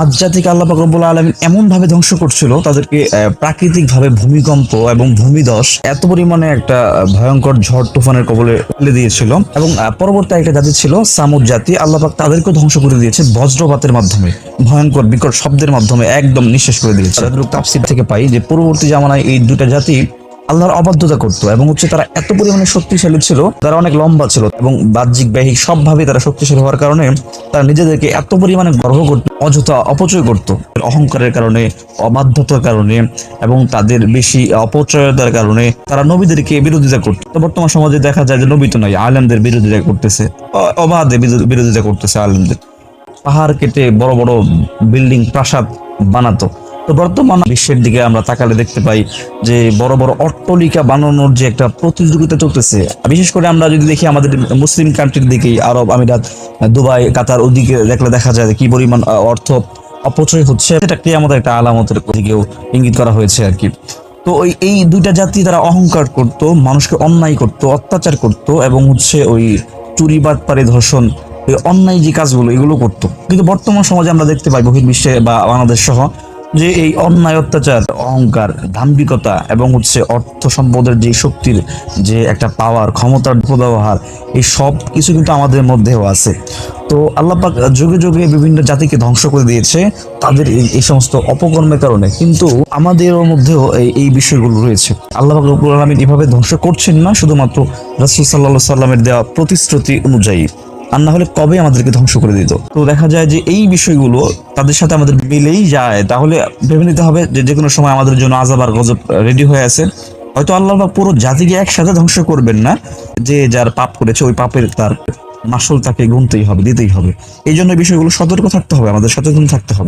আজ জাতিকে আল্লাহ পাক রব্বুল আলামিন এমন ভাবে ধ্বংস করছিল, তাদেরকে প্রাকৃতিক ভাবে ভূমিকম্প এবং ভূমিধস এত পরিমাণে একটা ভয়ঙ্কর ঝড় তুফানের কবলে ফেলে দিয়েছিল। এবং পরবর্তী একটা জাতি ছিল সামুদ জাতি, আল্লাহ পাক তাদেরকেও ধ্বংস করে দিয়েছে বজ্রপাতের মাধ্যমে, ভয়ঙ্কর বিকট শব্দের মাধ্যমে একদম নিঃশেষ করে দিয়েছে। যতটুকু তাফসীর থেকে পাই যে পরবর্তী জামানায় এই দুটা জাতি আল্লাহর অবাধ্যতা করতো এবং তারা এত পরিমাণে শক্তিশালী ছিল, তারা অনেক লম্বা ছিল এবং বাহ্যিক বাহিক সবভাবে তারা শক্তিশালী হওয়ার কারণে তারা নিজেদেরকে এত পরিমাণে গর্ব করত, অযথা অপচয় করত, অহংকারের কারণে, অবাধ্যতার কারণে এবং তাদের বেশি অপচয়তার কারণে তারা নবীদেরকে বিরোধিতা করত। তো বর্তমান সমাজে দেখা যায় যে নবী তো নয়, আলেমদের বিরোধিতা করতেছে, অবাধে বিরোধিতা করতেছে আলেমদের। পাহাড় কেটে বড় বড় বিল্ডিং প্রাসাদ বানাতো। তো বর্তমান বিশ্বের দিকে আমরা তাকালে দেখতে পাই যে বড় বড় অট্টালিকা বানানোর যে একটা প্রতিযোগিতা চলতেছে। বিশেষ করে আমরা যদি দেখি আমাদের মুসলিম কান্ট্রির দিকেই, আরব আমিরাত, দুবাই, কাতার, ওদিকে দেখলে দেখা যায় কি পরিমাণ অর্থ অপচয় হচ্ছে। এটা আমাদের একটা আলামতের দিকেও ইঙ্গিত করা হয়েছে আর কি। তো এই দুইটা জাতি তারা অহংকার করত, মানুষকে অন্যায় করত, অত্যাচার করত এবং ওই চুরি বাটপারি ধর্ষণ, এই অন্যায় যে কাজগুলো এগুলো করতো। কিন্তু বর্তমান সমাজে আমরা দেখতে পাই বহির্বিশ্বে বা বাংলাদেশ সহ যে এই অন্যায়, অত্যাচার, অহংকার, দাম্ভিকতা এবং অর্থ সম্পদের যে শক্তির যে একটা পাওয়ার, ক্ষমতার অপব্যবহার, এই সব কিছু কিন্তু আমাদের মধ্যেও আছে। তো আল্লাহ পাক যুগে যুগে বিভিন্ন জাতিকে ধ্বংস করে দিয়েছে তাদের এই সমস্ত অপকর্মের কারণে, কিন্তু আমাদের মধ্যেও এই বিষয়গুলো রয়েছে। আল্লাহ পাক রব্বুল আলামিন এভাবে ধ্বংস করছেন না শুধুমাত্র রাসূল সাল্লাল্লাহু আলাইহি সাল্লামের দেওয়া প্রতিশ্রুতি অনুযায়ী, আর না হলে কবে আমাদেরকে ধ্বংস করে দিত। তো দেখা যায় যে এই বিষয়গুলো তাদের সাথে আমাদের মিলেই যায়, তাহলে ভেবে নিতে হবে যে যে কোনো সময় আমাদের জন্য আযাব আর গজব রেডি হয়ে আছে। হয়তো আল্লাহ পাক পুরো জাতিকে একসাথে ধ্বংস করবেন না, যে যার পাপ করেছে ওই পাপের তার মাসুল তাকে গুনতেই হবে, দিতেই হবে। এই জন্য বিষয়গুলো সতর্ক থাকতে হবে, আমাদের সচেতন থাকতে হবে।